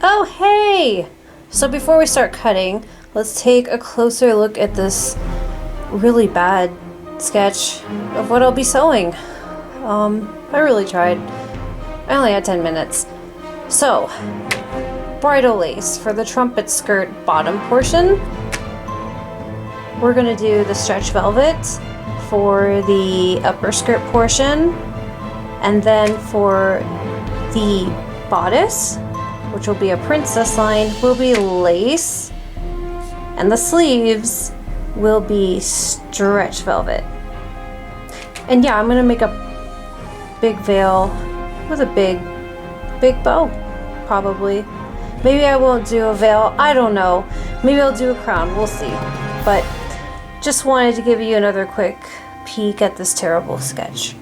Oh, hey! So before we start cutting, let's take a closer look at this really bad sketch of what I'll be sewing. I really tried. I only had 10 minutes. So, bridal lace for the trumpet skirt bottom portion. We're gonna do the stretch velvet for the upper skirt portion. And then for the bodice, which will be a princess line, will be lace. And the sleeves will be stretch velvet. And yeah, I'm gonna make a big veil with a big bow, probably. Maybe I won't do a veil, I don't know. Maybe I'll do a crown, we'll see. But just wanted to give you another quick peek at this terrible sketch.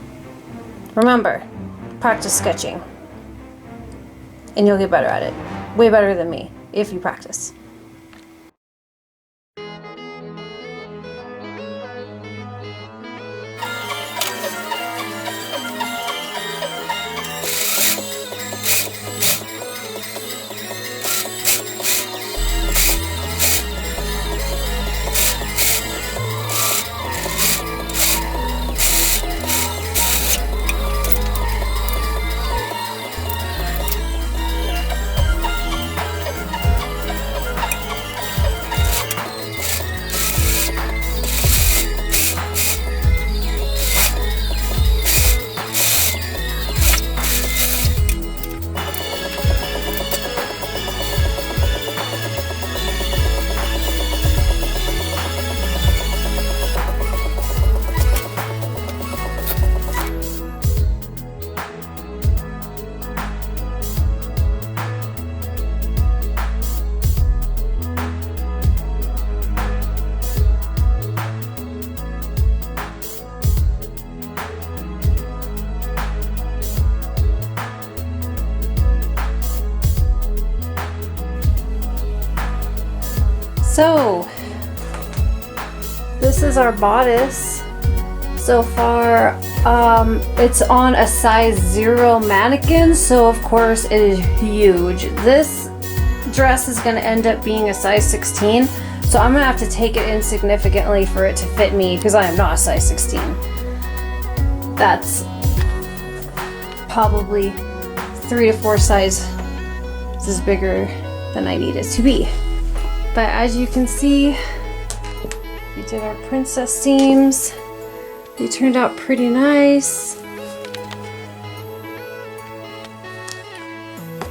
Remember, practice sketching. And you'll get better at it. Way better than me, if you practice. So, this is our bodice so far. It's on a size 0 mannequin, so of course it is huge. This dress is going to end up being a size 16, so I'm going to have to take it in significantly for it to fit me because I am not a size 16. That's probably 3 to 4 sizes bigger than I need it to be. But as you can see, we did our princess seams. They turned out pretty nice.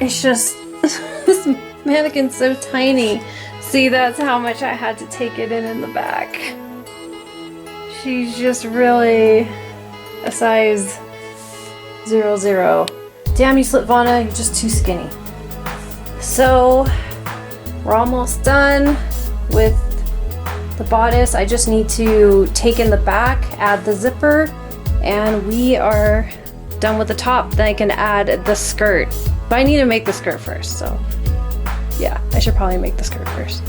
It's just, this mannequin's so tiny. See, that's how much I had to take it in the back. She's just really a size 00. Damn you, Slitvana, you're just too skinny. So, we're almost done with the bodice. I just need to take in the back, add the zipper, and we are done with the top. Then I can add the skirt. But I need to make the skirt first, so yeah, I should probably make the skirt first.